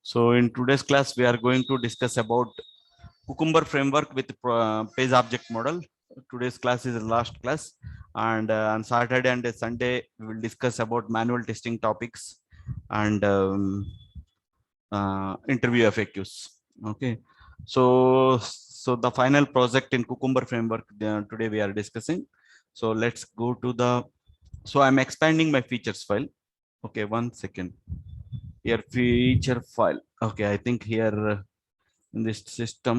So in today's class, we are going to discuss about Cucumber framework with page object model. Today's class is the last class, and on Saturday and Sunday we will discuss about manual testing topics and interview FAQs. Okay, so the final project in Cucumber framework today we are discussing. So let's go to the. So I'm expanding my features file. Okay, 1 second. Here feature file. Okay, I think here in this system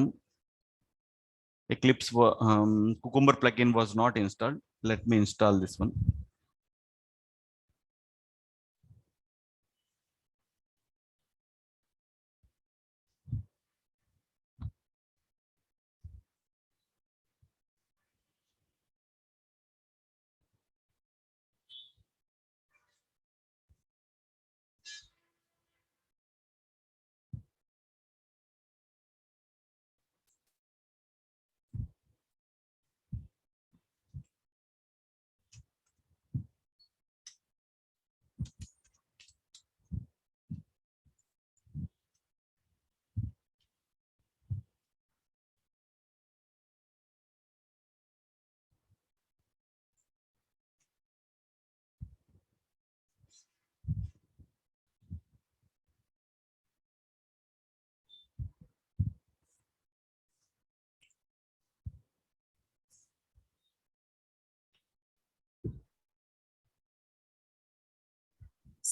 Eclipse Cucumber plugin was not installed. Let me install this one.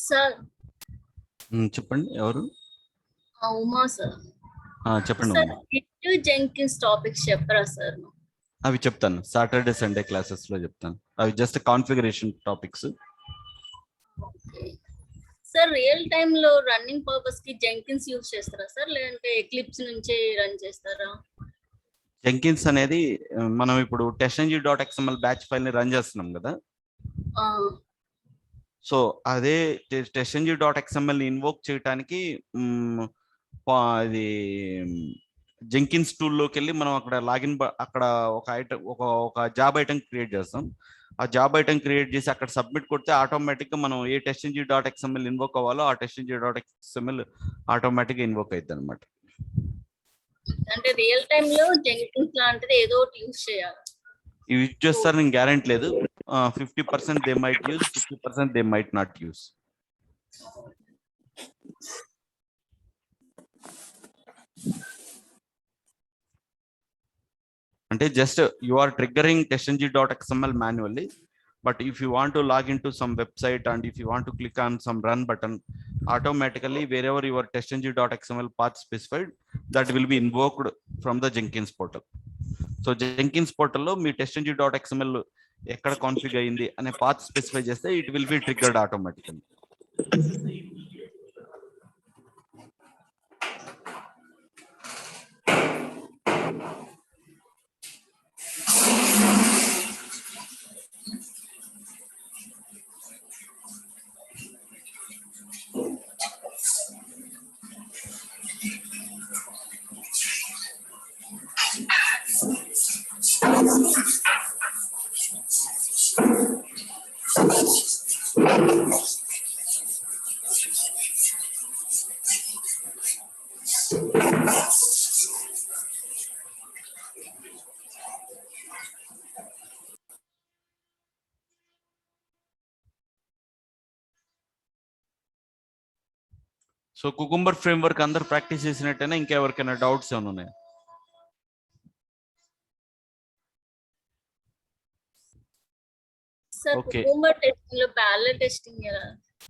Sir, చెప్పండి ఎవరు Uma sir. చెప్పండి Sir, Uma. Git Jenkins topics చెప్పరా sir? అవి చెప్తాను Saturday Sunday classes లో చెప్తాను. అవి just configuration topics. Sir real time లో రన్నింగ్ పర్పస్ కి జెంకిన్స్ యూజ్ చేస్తారా సార్, లేదంటే ఎక్లిప్స్ నుంచే రన్ చేస్తారా? జెంకిన్స్ అనేది మనం ఇప్పుడు testng.xml బ్యాచ్ ఫైల్ ని రన్ చేస్తున్నాం కదా. సో అదే testng.xml ని ఇన్వోక్ చేయడానికి అది జెంకిన్స్ టూల్లోకి వెళ్ళి మనం అక్కడ లాగిన్ అక్కడ ఒక ఐటమ్ ఒక జాబ్ ఐటమ్ క్రియేట్ చేస్తాం. ఆ జాబ్ ఐటమ్ క్రియేట్ చేసి అక్కడ సబ్మిట్ కొడితే ఆటోమేటిక్ గా మనం ఏ testng.xml ఇన్వోక్ అవ్వాలో ఆ testng.xml ఆటోమేటిక్ గా ఇన్వోక్ అవుతుంది అనమాట. అంటే రియల్ టైమ్ లో జెంకిన్స్ లాంటిది ఏదో ఒకటి యూజ్ చేయాలి. ఇవి యూజ్ చేస్తారు నేను గ్యారెంటీ లేదు. 50% they might use, 50% they might not use. అంటే just you are triggering testng.xml manually, but if you want to log into some website and if you want to click on some run button, automatically wherever your testng.xml path specified, that will be invoked from the Jenkins portal. So Jenkins portal లో మీ testng.xml ఎక్కడ config అయింది అనే path specify చేస్తే it will be triggered automatically. So cucumber framework అందరు practice చేసినట్టేనా, ఇంకెవరికైనా doubts ఏమైనా ఉన్నాయా? Sir cucumber testing లో ప్యారలల్ టెస్టింగ్ ఎలా?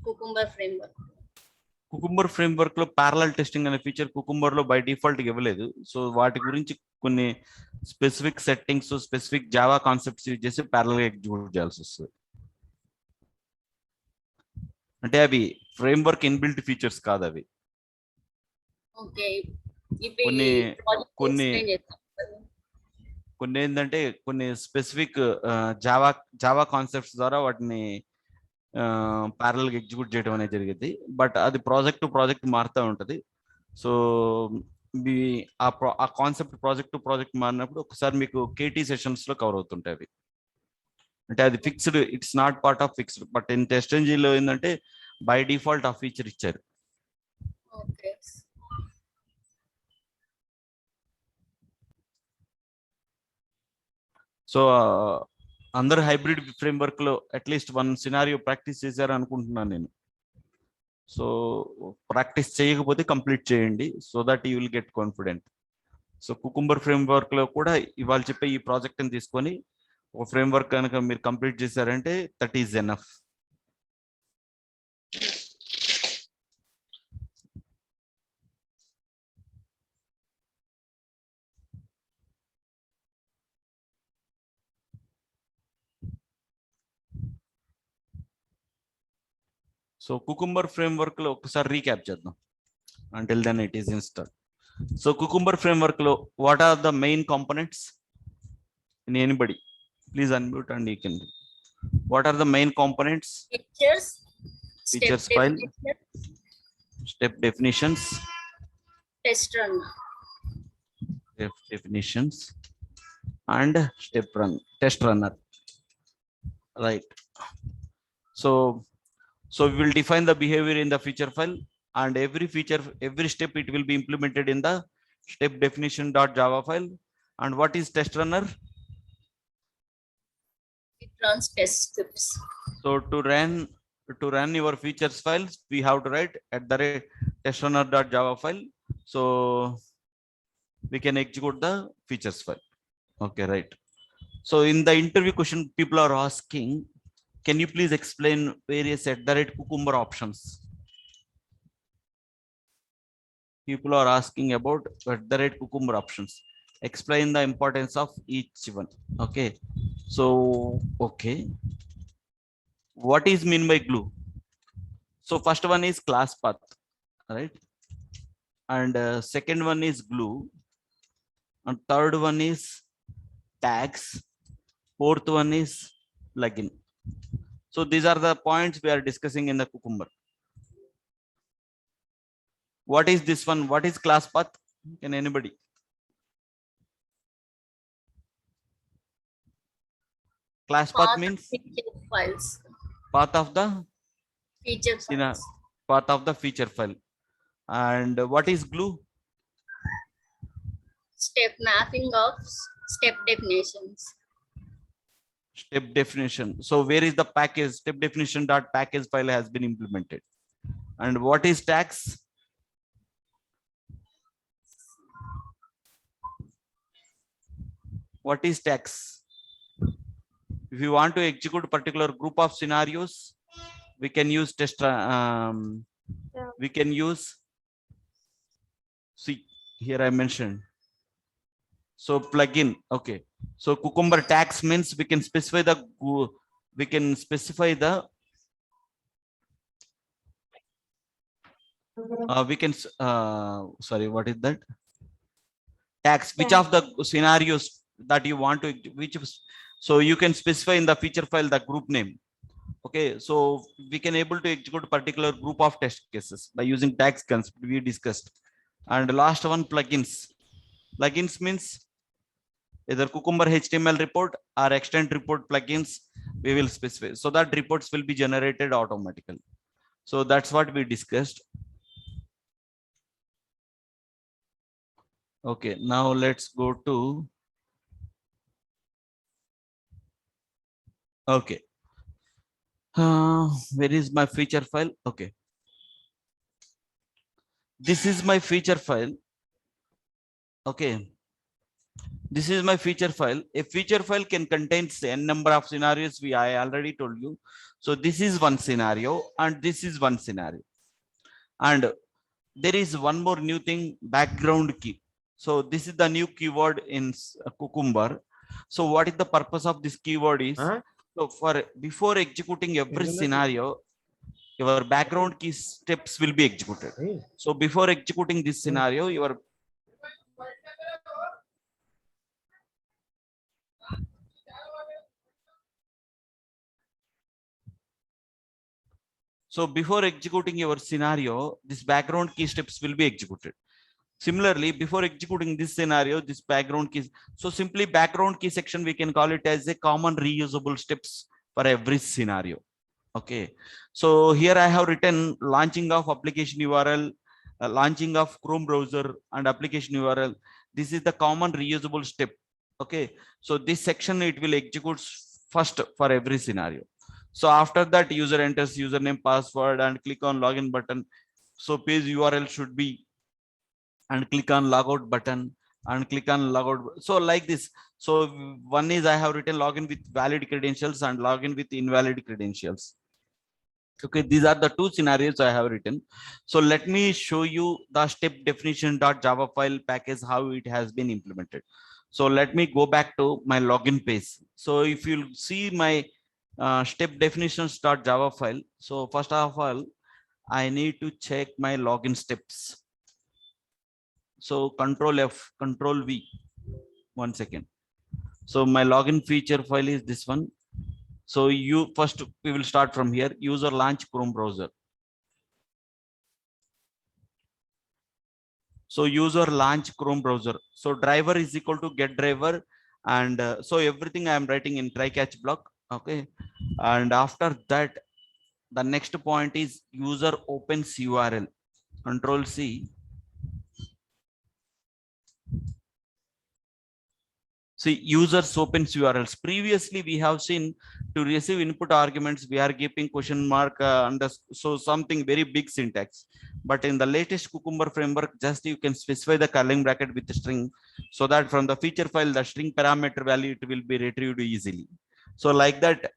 కుకుంబర్ ఫ్రేమ్వర్క్ కుకుంబర్ ఫ్రేమ్వర్క్ లో ప్యారలల్ టెస్టింగ్ అనే ఫీచర్ కుకుంబర్ లో బై డిఫాల్ట్ ఇవ్వలేదు. సో వాటి గురించి కొన్ని specific settings, specific Java concepts use చేసి ప్యారలల్ గా ఎగ్జిక్యూట్ చేయాల్సి వస్తుంది. అంటే అవి ఫ్రేమ్వర్క్ ఇన్బిల్ట్ ఫీచర్స్ కాదు అవి. కొన్ని ఏంటంటే కొన్ని స్పెసిఫిక్ జావా కాన్సెప్ట్స్ ద్వారా వాటిని ప్యారలల్ గా ఎగ్జిక్యూట్ చేయడం అనేది జరిగింది. బట్ అది ప్రాజెక్ట్ టు ప్రాజెక్ట్ మారుతూ ఉంటుంది. సో ఆ కాన్సెప్ట్ ప్రాజెక్ట్ టు ప్రాజెక్ట్ మారినప్పుడు ఒకసారి మీకు కేటీ సెషన్స్ లో కవర్ అవుతుంటాయి అవి. అంటే అది fixed, it's not part of fixed. But in testing లో ఏంటంటే బై డిఫాల్ట్ ఆ ఫీచర్ ఇచ్చారు. సో అందరు హైబ్రిడ్ ఫ్రేమ్వర్క్ లో అట్లీస్ట్ 1 సినారియో ప్రాక్టీస్ చేశారు అనుకుంటున్నాను నేను. సో ప్రాక్టీస్ చేయకపోతే కంప్లీట్ చేయండి, so that you will get confident. So cucumber framework లో కూడా ఇవాళ చెప్పే ఈ ప్రాజెక్ట్ ని తీసుకొని ఒక ఫ్రేమ్వర్క్ కనుక మీరు కంప్లీట్ చేశారంటే that is enough. So cucumber framework లో ఒకసారి రీక్యాప్ చేద్దాం. Until then it is install. So cucumber framework లో what are the main components? In anybody please unmute and you can. What are the main components? Features, Features file, step definitions, test run, and step run, test runner, right? So we will define the behavior in the feature file, and every step it will be implemented in the step definition.java file. And what is test runner? it runs test scripts. So to run your features files, we have to write @testrunner.java file, so we can execute the features file. Okay, right. So in the interview question, people are asking, can you please explain various @cucumber options? People are asking about @cucumber options. Explain the importance of each one. Okay, so okay, what is mean by glue? So first one is class path, right? And second one is glue, and third one is tags, fourth one is plugin. So these are the points we are discussing in the cucumber. What is this one? What is class path? Can anybody? Class path means feature files. path of the Feature files. path of the feature file. And what is glue? Step mapping of step definitions. Step definition. So where is the package? Step definition.package file has been implemented. And what is tags? What is tags? If you want to execute a particular group of scenarios, we can use we can use, see here I mentioned, so plugin. Okay, so cucumber tags means we can specify the sorry, what is that? Tags, which of the scenarios that you want to, so you can specify in the feature file the group name. Okay, so we can able to execute a particular group of test cases by using tags concept we discussed. And last one, plugins. Plugins means either cucumber HTML report or extend report plugins we will specify, so that reports will be generated automatically. So that's what we discussed. Okay, now let's go to, okay, where is my feature file? Okay, this is my feature file. Okay, this is my feature file. A feature file can contain n number of scenarios. I already told you. So this is one scenario and this is one scenario. And there is one more new thing, background key. So this is the new keyword in cucumber. So what is the purpose of this keyword is, so for before executing every scenario, your background key steps will be executed. So before executing this scenario, so before executing your scenario, this background key steps will be executed. Similarly, before executing this scenario, this background keys, so simply background key section, we can call it as a common reusable steps for every scenario. Okay, so here I have written launching of application URL, launching of Chrome browser and application URL. This is the common reusable step Okay, so this section it will execute first for every scenario. So after that, user enters username, password, and click on login button. So page URL should be, and click on logout button and click on logout. So like this. So one is I have written login with valid credentials and login with invalid credentials. Okay, these are the two scenarios I have written. So let me show you the step definition.java file package, how it has been implemented. So let me go back to my login page. So if you see my step definitions.java file, so first of all, I need to check my login steps. So control F, control V, 1 second. So my login feature file is this one. So you first, we will start from here. User launch Chrome browser. So user launch Chrome browser. So driver is equal to get driver. And so everything I am writing in try catch block. Okay. And after that, the next point is user opens URL. Control C. See, users opens URLs. Previously, we have seen to receive input arguments, we are keeping question mark under, so something very big syntax. But in the latest Cucumber framework, just you can specify the curly bracket with the string, so that from the feature file, the string parameter value, it will be retrieved easily. So like that,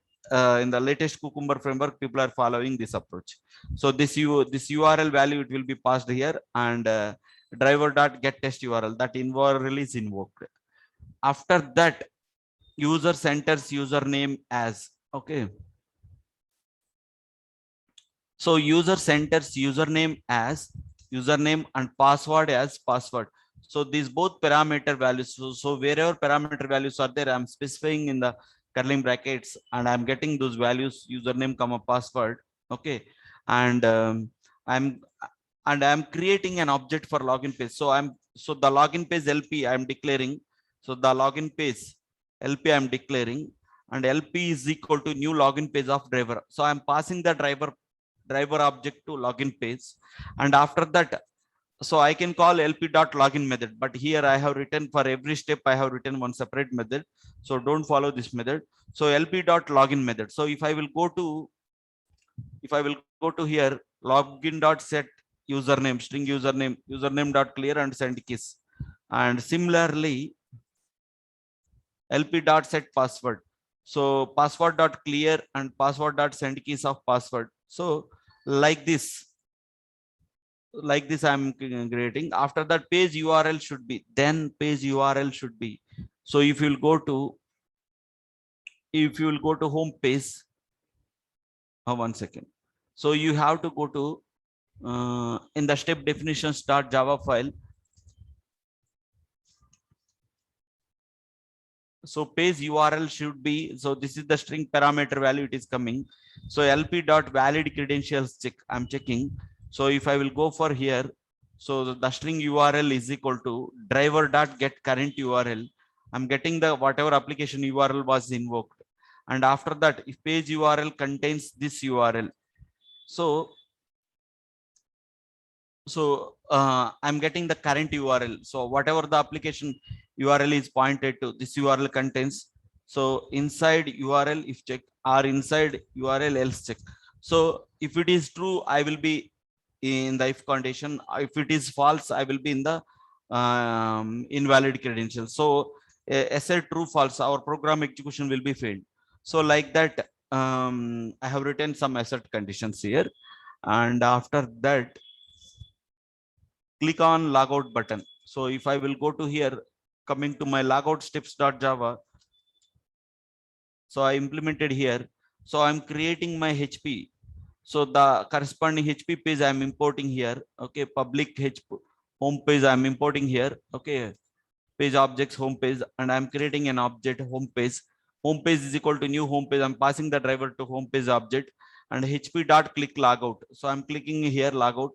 in the latest Cucumber framework, people are following this approach. So this URL value, it will be passed here, and driver.getTest URL, that URL is invoked. After that, user enters username as, okay. So user enters username as username and password as password. So these both parameter values. So wherever parameter values are there, I'm specifying in the curly brackets, and I'm getting those values, username comma password. Okay, and I'm creating an object for login page. So the login page LP I'm declaring. So the login page LP I'm declaring, and LP is equal to new login page of driver. So I'm passing the driver object to login page, and after that, so I can call lp.login method, but here I have written for every step I have written one separate method, so don't follow this method. So lp.login method. So if I will go to here, login.set username, string username dot clear and send keys, and similarly lp.set password. So password dot clear and password dot send keys of password. So like this I'm creating. After that, page URL should be, then page URL should be. So if you will go to home page, 1 second. So you have to go to in the step definitions .java file. So page URL should be, so this is the string parameter value, it is coming. So lp.valid credentials check, I'm checking. So if I will go for here, so the string URL is equal to driver.get current URL. I'm getting the whatever application URL was invoked. And after that, if page URL contains this URL, so I'm getting the current URL. So whatever the application URL is pointed to, this URL contains. So inside URL if check, or inside URL else check. So if it is true, I will be in the if condition. If it is false, I will be in the invalid credentials. So assert true false, our program execution will be failed. So like that, I have written some assert conditions here, and after that, click on logout button. So if I will go to here, coming to my logout steps.java, so I implemented here. So I'm creating my HP. So the corresponding HP page I'm importing here. Okay, public home page I'm importing here. Okay, page objects home page, and I'm creating an object home page. Home page is equal to new home page. I'm passing the driver to home page object, and HP dot click logout. So I'm clicking here logout.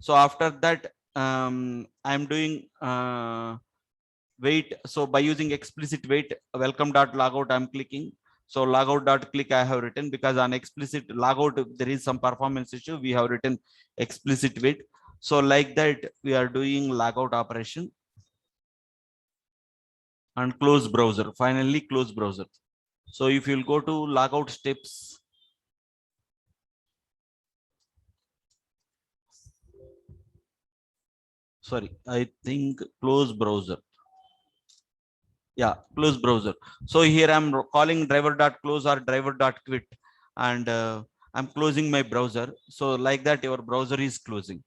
So after that, I'm doing wait. So by using explicit wait, welcome dot logout, I'm clicking. So logout dot click I have written, because on explicit logout there is some performance issue. We have written explicit wait. So like that we are doing logout operation. and close browser. Finally close browser. So if you'll go to logout steps, sorry, I think close browser. Yeah, close browser. So here I'm calling driver.close or driver.quit, and I'm closing my browser. So like that your browser is closing.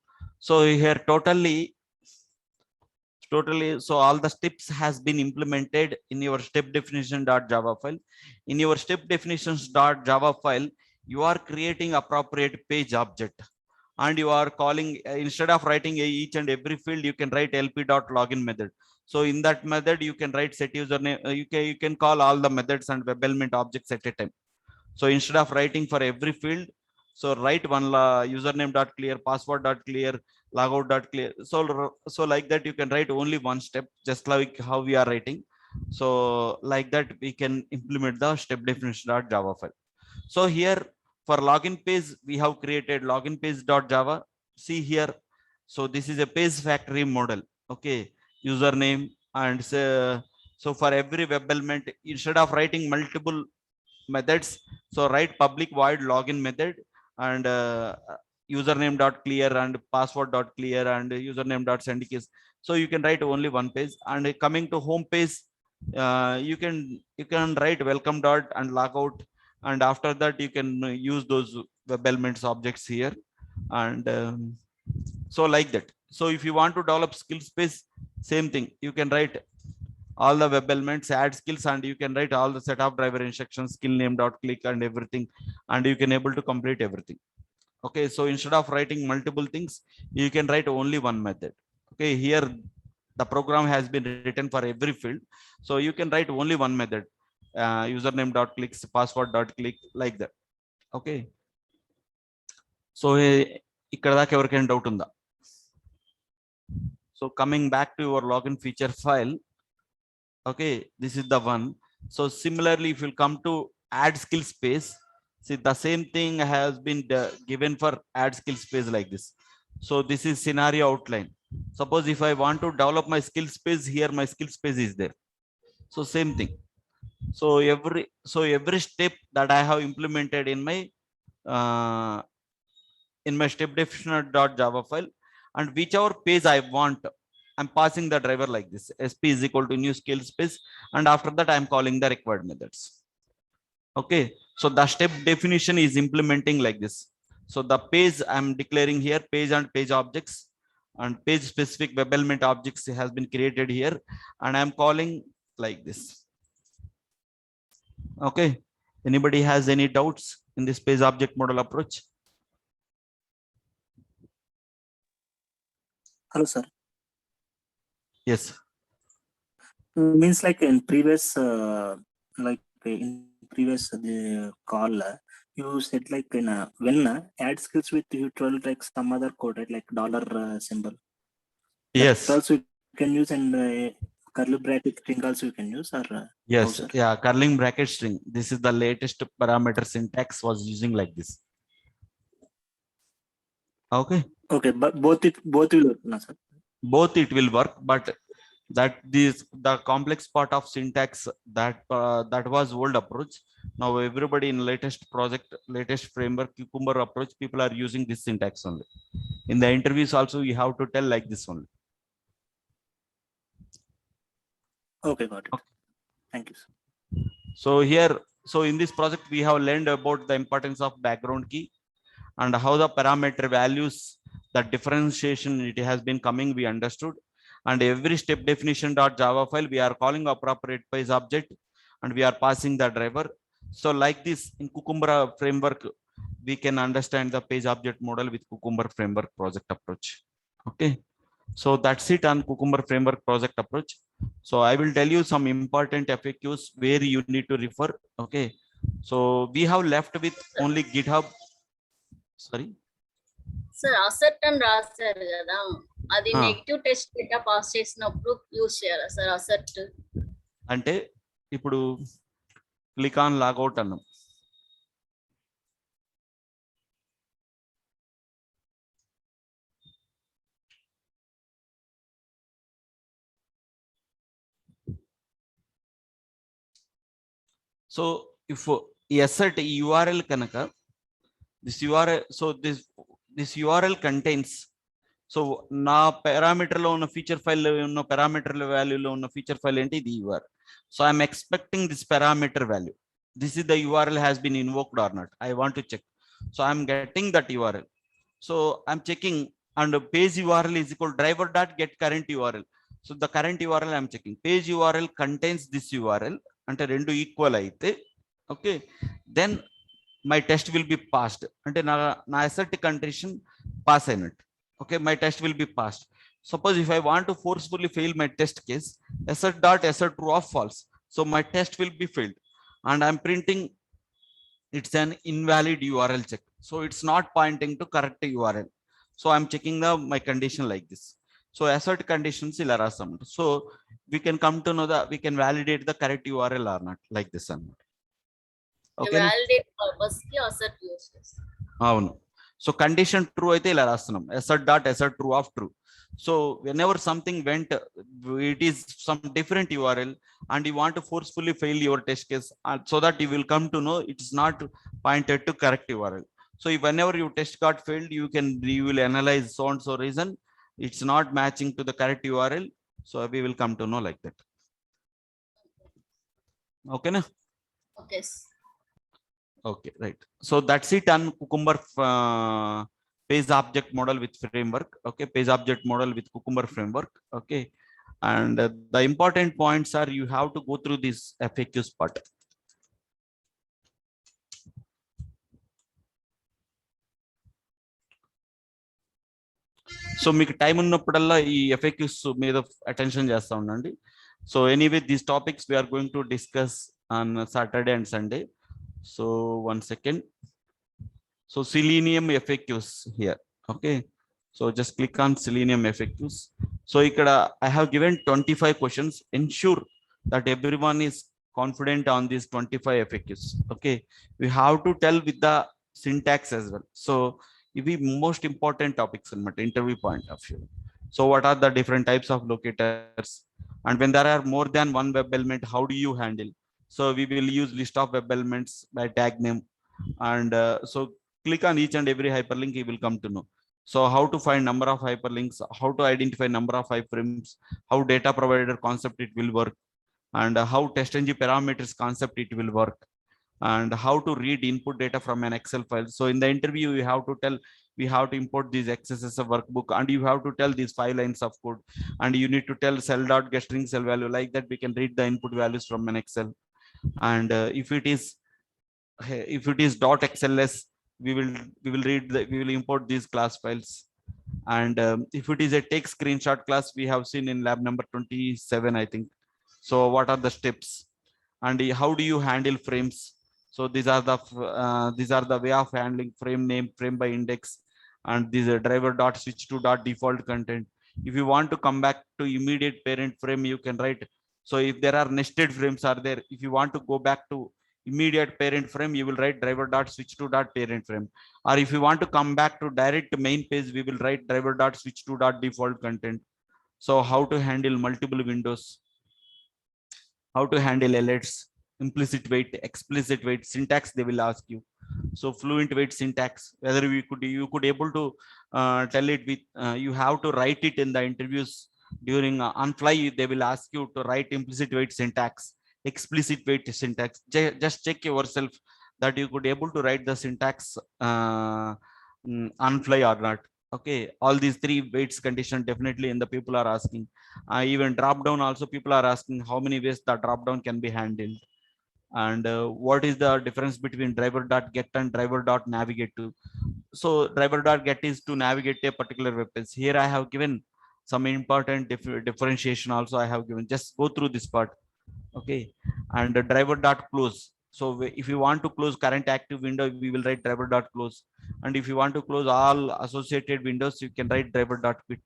So here totally, so all the steps has been implemented in your step definition.java file. In your step definitions.java file, you are creating appropriate page object, and you are calling, instead of writing each and every field, you can write lp.login method. So in that method you can write set username, you can call all the methods and web element objects at a time. So instead of writing for every field, so write one username dot clear, password dot clear, logout dot clear. So like that you can write only one step, just like how we are writing. So like that we can implement the step definition dot java file. So here for login page we have created login page dot java. See here, so this is a page factory model. Okay, username, and so for every web element, instead of writing multiple methods, so write public void login method, and username dot clear and password dot clear and username dot send keys. So you can write only one page, and coming to home page, you can write welcome dot and logout, and after that you can use those web elements objects here, and so like that. So if you want to develop skill space, same thing, you can write all the web elements, add skills, and you can write all the set of driver instructions, skill name dot click and everything, and you can able to complete everything. Okay, so instead of writing multiple things, you can write only one method. Okay, here the program has been written for every field, so you can write only one method, username dot clicks, password dot click, like that. Okay, so ఇక్కడ దాకా ఎవరికైనా doubt ఉందా? So coming back to your login feature file, okay, this is the one. So similarly, if you come to add skill space, see the same thing has been given for add skill space like this. So this is scenario outline. Suppose if I want to develop my skill space, here my skill space is there. So same thing. So every step that I have implemented uh, in my step definition.java file, and whichever page I want, I'm passing the driver like this. SP is equal to new skill space, and after that I'm calling the required methods. Okay, so the step definition is implementing like this. So the page I'm declaring here, page and page objects, and page specific web element objects has been created here, and I'm calling like this. Okay, anybody has any doubts in this page object model approach? Hello, sir. Yes. Means like in previous, the call, you said like in when add skills with you told like some other code, right? Like dollar symbol. Yes. That also you can use, and curly bracket string also you can use, or yes, sir? yeah, curling bracket string. This is the latest parameter syntax was using like this. Okay. Okay, but both will work, no, sir? Both it will work, but the complex part of syntax that was old approach. Now everybody in latest project, latest framework, Cucumber approach, people are using this syntax only. In the interviews also you have to tell like this only. Okay, got it. Okay. Thank you, sir. So here, so in this project we have learned about the importance of background key and how the parameter values, the differentiation it has been coming, we understood. And every step definition.java file we are calling appropriate page object, and we are passing the driver. So like this in Cucumber framework we can understand the page object model with Cucumber framework project approach. Okay, so that's it on Cucumber framework project approach. So I will tell you some important FAQs where you need to refer. Okay, so we have left with only GitHub. Sorry, sir asset అని రాశారు కదా, అది negative test data pass చేసినప్పుడు use చేయాలా sir asset? అంటే ఇప్పుడు click on logout అన్నాం. So if assert URL kanaka, this URL, so this URL contains, so నా parameter లో ఉన్న feature file లో ఉన్న parameter value లో ఉన్న feature file ఏంటి, ఇది URL. So I'm expecting this parameter value. This is the URL has been invoked or not. I want to check. So I'm getting that URL. So I'm checking, and page URL is equal driver dot get current URL. So the current URL I'm checking. Page URL contains this URL. అంటే రెండు equal అయితే, okay, then my test will be passed. అంటే నా assert condition pass అయినట్టు. Okay, my test will be passed. Suppose if I want to forcefully fail my test case, assert dot assert true or false. So my test will be failed, and I'm printing it's an invalid URL check. So it's not pointing to correct URL. So I'm checking my condition like this. So assert conditions ila rasam. So we can come to know that we can validate the correct URL or not, like this. Okay. Validate purpose ki assert use చేస్తాం. అవును. So condition true అయితే ఇలా రాస్తున్నాం, assert dot assert true of true. So whenever something went, it is some different URL, and you want to forcefully fail your test case, so that you will come to know it is not pointed to correct URL. So if whenever your test got failed, you will analyze so and so reason it's not matching to the correct URL. So we will come to know like that. Okay na? Okay. Okay, right. So that's it on Cucumber page object model with framework. Okay, page object model with Cucumber framework. Okay, and the important points are you have to go through this FAQs part. So మీకు time ఉన్నప్పుడల్లా ఈ FAQs మీద attention చేస్తా ఉండండి. So anyway, these topics we are going to discuss on Saturday and Sunday. So one second. So Selenium FAQs here. Okay, so just click on Selenium FAQs. So I have given 25 questions. Ensure that everyone is confident on these 25 FAQs. Okay, we have to tell with the syntax as well. So these most important topics in my interview point of view. So what are the different types of locators, and when there are more than one web element, how do you handle? So we will use list of web elements by tag name, and so click on each and every hyperlink, you will come to know. So how to find number of hyperlinks, how to identify number of iframes, how data provider concept it will work, and how TestNG parameters concept it will work, and how to read input data from an Excel file. So in the interview, you have to tell, we have to import these XSS workbook, and you have to tell these 5 lines of code, and you need to tell cell dot get string cell value, like that we can read the input values from an Excel. And if it is .xls, we will import these class files. And if it is a take screenshot class, we have seen in lab number 27, I think. So what are the steps, and how do you handle frames? So these are the way of handling frame name, frame by index, and these are driver dot switch to dot default content. If you want to come back to immediate parent frame, you can write. So if there are nested frames are there, if you want to go back to immediate parent frame, you will write driver dot switch to dot parent frame. Or if you want to come back to direct main page, we will write driver dot switch to dot default content. So how to handle multiple windows, how to handle alerts, implicit wait, explicit wait, syntax they will ask you. So fluent wait syntax, whether you could able to tell it with you have to write it in the interviews. During on fly, they will ask you to write implicit wait syntax, explicit wait syntax. Just check yourself that you could able to write the syntax on fly or not. Okay, all these 3 waits condition definitely in the people are asking. Even drop down also people are asking how many ways the drop down can be handled, and what is the difference between driver dot get and driver dot navigate to. So driver dot get is to navigate a particular web page. Here I have given some important differentiation also I have given. Just go through this part. Okay, and driver dot close. So if you want to close current active window, we will write driver dot close, and if you want to close all associated windows, you can write driver dot quit.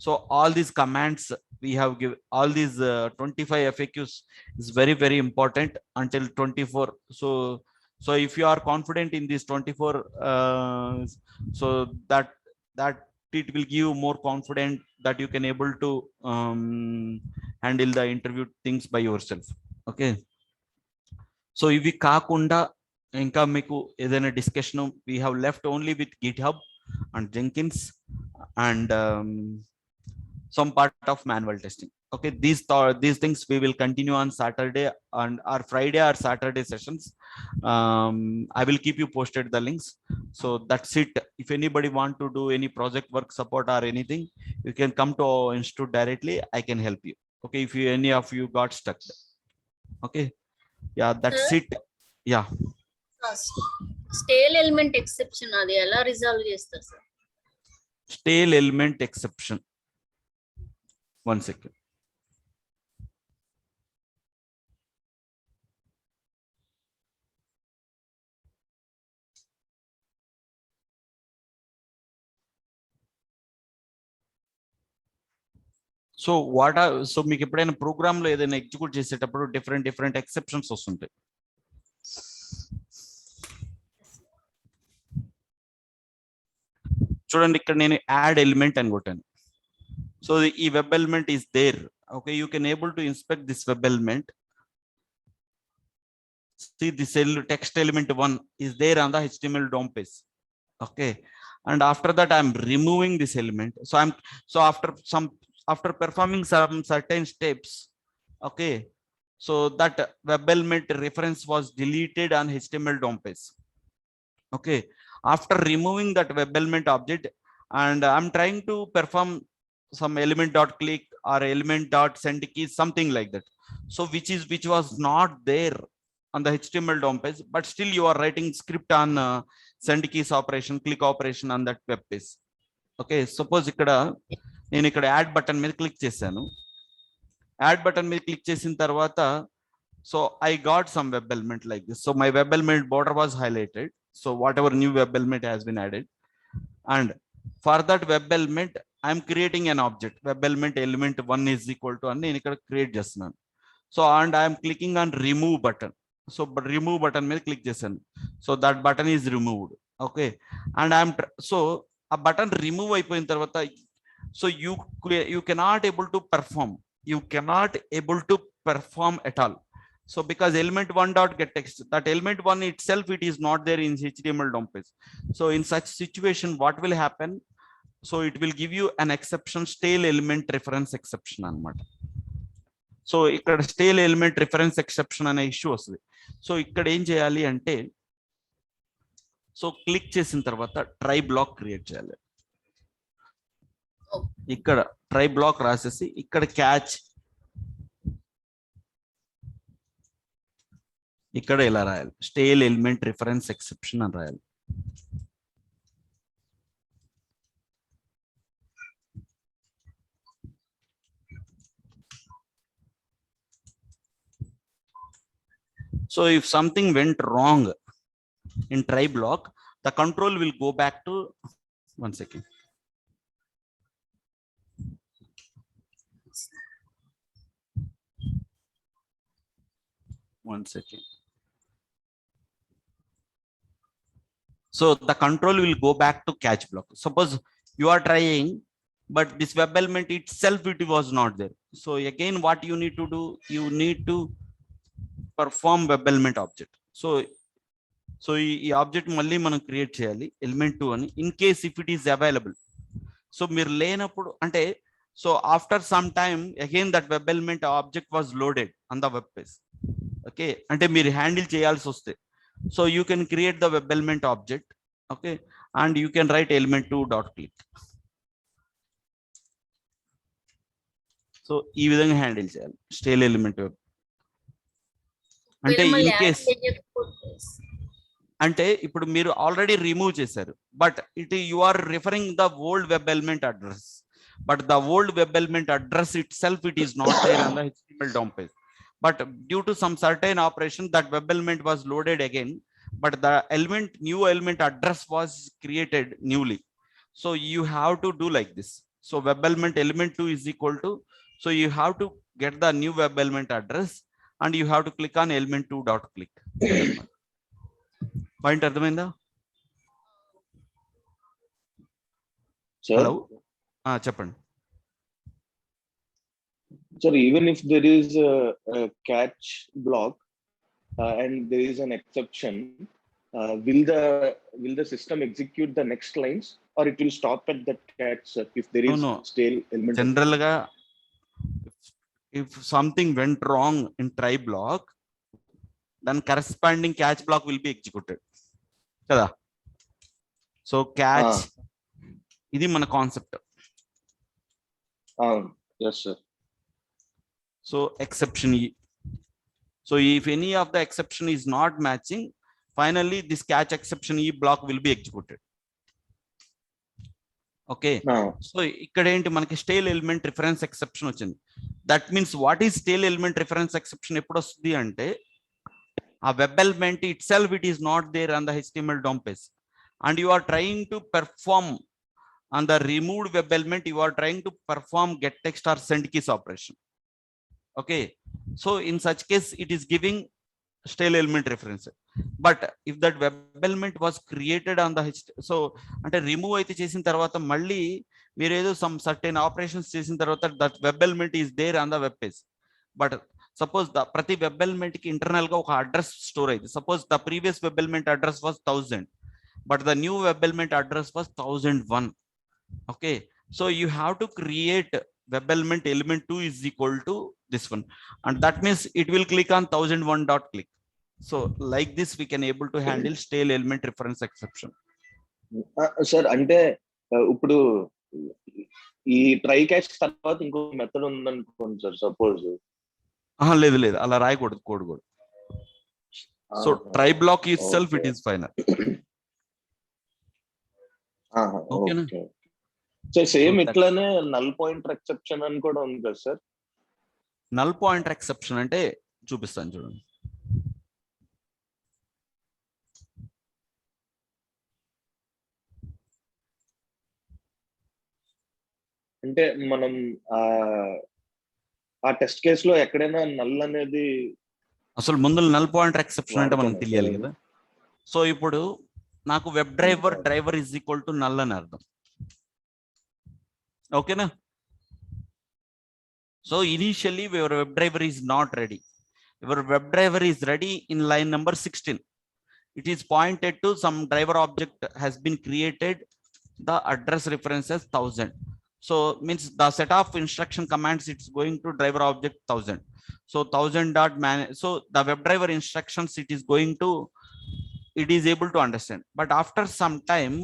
So all these commands we have given, all these 25 FAQs is very important until 24. So if you are confident in these 24, so that it will give you more confident that you can able to handle the interview things by yourself. Okay, so ఇవి కాకుండా ఇంకా మీకు ఏదైనా discussion we have left only with GitHub and Jenkins and some part of manual testing. Okay, these things we will continue on Saturday and our Friday or Saturday sessions. I will keep you posted the links. So that's it. If anybody want to do any project work support or anything, you can come to our institute directly. I can help you. Okay, if any of you got stuck. Okay, yeah, that's Sir? it. Yeah, stale element exception అది ఎలా resolve చేస్తారు sir? stale element exception. One second. So so మీకు ఎప్పుడైనా programme లో ఏదైనా execute చేసేటప్పుడు different exceptions వస్తుంటాయి. చూడండి, ఇక్కడ నేను యాడ్ ఎలిమెంట్ అని కొట్టాను. సో ఈ web element is there. Okay, you can able to inspect this web element. See this text element 1 is there on the HTML DOM page. Okay, and after that I'm removing this element. So after performing some certain steps, okay, so that web element reference was deleted on HTML DOM page. Okay, after removing that web element object, and I'm trying to perform some element dot click or element dot send key, something like that. So which was not there on the HTML DOM page, but still you are writing script on send keys operation, click operation on that web page. Okay, suppose నేను ఇక్కడ add button మీద click చేశాను. Add button మీద click చేసిన తర్వాత so I got some web element like this. So my web element border was highlighted. So whatever new web element has been added, and for that web element I am creating an object. Web element 1 is equal to అని నేను ఇక్కడ create చేస్తున్నాను. So and I am clicking on remove button. So remove button మీద click చేశాను. So that button is removed. Okay, and I'm so ఆ button remove అయిపోయిన తర్వాత so you cannot able to perform at all. So because element 1 dot get text, that element 1 itself it is not there in HTML DOM page. So in such situation what will happen? So it will give you an exception, stale element reference exception అన్నమాట. So ఇక్కడ stale element reference exception అనే issue వస్తుంది. So ఇక్కడ ఏం చేయాలి అంటే, so click చేసిన తర్వాత ట్రై బ్లాక్ క్రియేట్ చేయాలి. ఇక్కడ ట్రై బ్లాక్ రాసేసి ఇక్కడ క్యాచ్, ఇక్కడ ఇలా రాయాలి, స్టేల్ ఎలిమెంట్ రిఫరెన్స్ ఎక్సెప్షన్ అని రాయాలి. So if something went wrong in try block, the control will go back to, one second. One second. So the control will go back to catch block. Suppose you are trying, but this web element itself, it was not there. So again, what you need to do, you need to perform web element object. So ఈ object మళ్ళీ మనం create చేయాలి, element 2 అని, in case if it is available. So మీరు లేనప్పుడు అంటే, so after some time again that web element object was loaded on the web page. Okay, అంటే మీరు హ్యాండిల్ చేయాల్సి వస్తే, so you can create the web element object. Okay, and you can write element 2 dot click. So ఈ విధంగా handle చేయాలి stale element web. అంటే in case, అంటే ఇప్పుడు మీరు ఆల్రెడీ రిమూవ్ చేశారు, but you are referring the old web element address, but the old web element address itself it is not there on the HTML DOM page. But due to some certain operation, that web element was loaded again, but the new element address was created newly. So you have to do like this. So web element 2 is equal to, so you have to get the new web element address and you have to click on element 2 dot click. Point అర్థమైందా? Hello, చెప్పండి. Sir, even if there is a catch block, and there is an exception, will the system execute the next lines, or it will stop at that catch if there is No. stale element? General ga, if something went wrong in try block, then corresponding catch block will be executed. Kada? So catch, ఇది మన concept. Yes, sir. So exception E. So if any of the exception is not matching, finally this catch exception E block will be executed. Okay. So ఇక్కడ ఏంటి మనకి stale element reference exception వచ్చింది. That means what is stale element reference exception ఎప్పుడు వస్తుంది అంటే, ఆ web element itself it is not there on the HTML DOM page and you are trying to perform on the removed web element, you are trying to perform get text or send keys operation. Okay, so in such case it is giving stale element reference. But if that web element was created on the so ante remove aithe chesin tarvata malli meer edo some certain operations chesin tarvata that web element is there on the web page. But suppose the prati web element ki internal ga oka address store aithe, suppose the previous web element address was 1000 but the new web element address was 1001. Okay, so you have to create web element element 2 is equal to this one, and that means it will click on 1001 dot click. So like this we can able to handle stale element reference exception. Sir, అంటే ఇప్పుడు ఈ try catch తర్వాత ఇంకో method ఉందనుకోండి sir, suppose. లేదు లేదు, అలా రాయకూడదు కోడ్ కూడా. So try block itself it is final. ఓకేనా? సో సేమ్ ఇట్లానే నల్ పాయింటర్ ఎక్సెప్షన్ అని కూడా ఉంది కదా సార్? నల్ పాయింటర్ ఎక్సెప్షన్ అంటే చూపిస్తాను చూడండి. అంటే మనం ఆ టెస్ట్ కేస్ లో ఎక్కడైనా నల్ అనేది, అసలు ముందు నల్ పాయింటర్ ఎక్సెప్షన్ అంటే మనకు తెలియాలి కదా. సో ఇప్పుడు నాకు web driver is equal to null అని అర్థం. ఓకేనా? So initially your web driver is not ready. Your web driver is ready in line number 16. It is pointed to some driver object has been created, the address reference as 1000. So means the set of instruction commands it's going to driver object 1000. So 1000 dot man, so the web driver instructions it is going to, it is able to understand. But after some time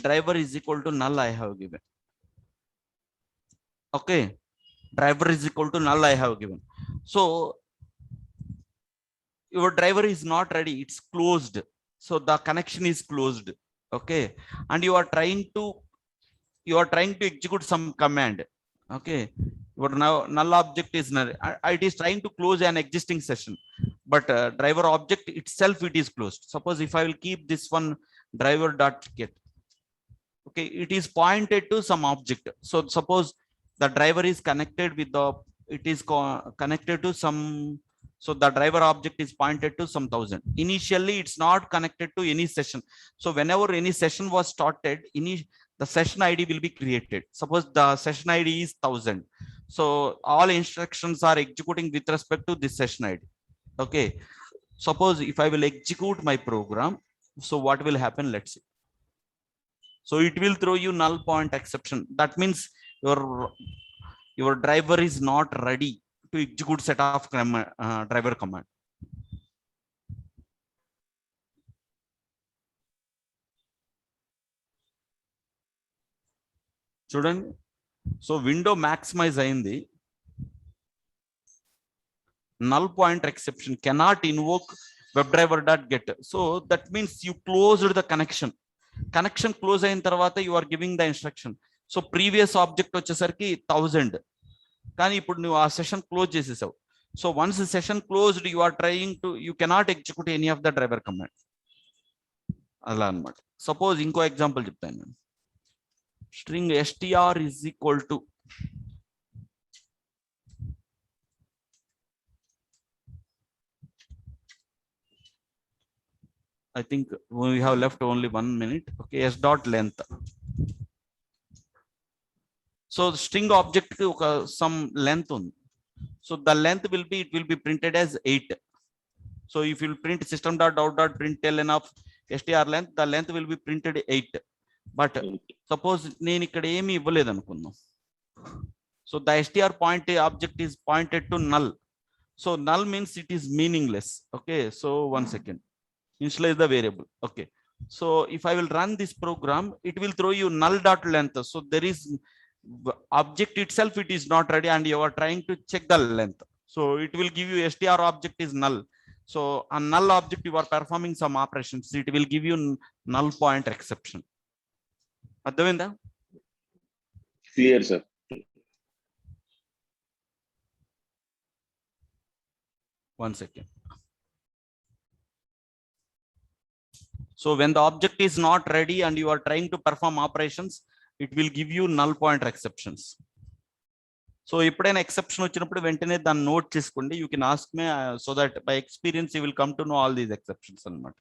driver is equal to null I have given. Okay, driver is equal to null I have given. So your driver is not ready, it's closed, so the connection is closed. Okay, and you are trying to execute some command. Okay, your null object is null, it is trying to close an existing session, but driver object itself it is closed. Suppose if I will keep this one driver dot get, okay, it is pointed to some object. So suppose the driver is connected with the, it is connected to some, so the driver object is pointed to some 1000. Initially it's not connected to any session, so whenever any session was started, the session ID will be created. Suppose the session ID is 1000, so all instructions are executing with respect to this session ID. Okay, suppose if I will execute my program, so what will happen, let's see. So it will throw you null point exception. That means your driver is not ready to execute set of driver command. చూడండి, so window maximise అయింది. null pointer exception cannot invoke webdriver.get. So that means you closed the connection close అయిన తర్వాత you are giving the instruction. So previous object వచ్చేసరికి 1000, కానీ ఇప్పుడు నువ్వు ఆ session close చేసేసావు. So once session closed you are trying to, you cannot execute any of the driver command. అలా అనమాట. సపోజ్ ఇంకో ఎగ్జాంపుల్ చెప్తాను నేను. String str is equal to I think we have left only 1 minute. Okay, s dot length. So the string object ki some length ఉంది. So the length will be, it will be printed as 8. So if you print system.out.println of str length, the length will be printed 8. But suppose నేను ఇక్కడ ఏమి ఇవ్వలేదు అనుకుందాం. So the str point object is pointed to null. So null means it is meaningless. Okay, so 1 second. Initialize the variable. Okay, so if I will run this program, it will throw you null dot length. So there is object itself, it is not ready, and you are trying to check the length. So it will give you str object is null. So a null object, you are performing some operations, it will give you null pointer exception. అర్థమైందా? Clear sir. One second. So when the object is not ready and you are trying to perform operations, it will give you null pointer exceptions. So ఎప్పుడైనా exception వచ్చినప్పుడు వెంటనే దాన్ని note చేసుకోండి. You can ask me so that by experience you will come to know all these exceptions అన్నమాట.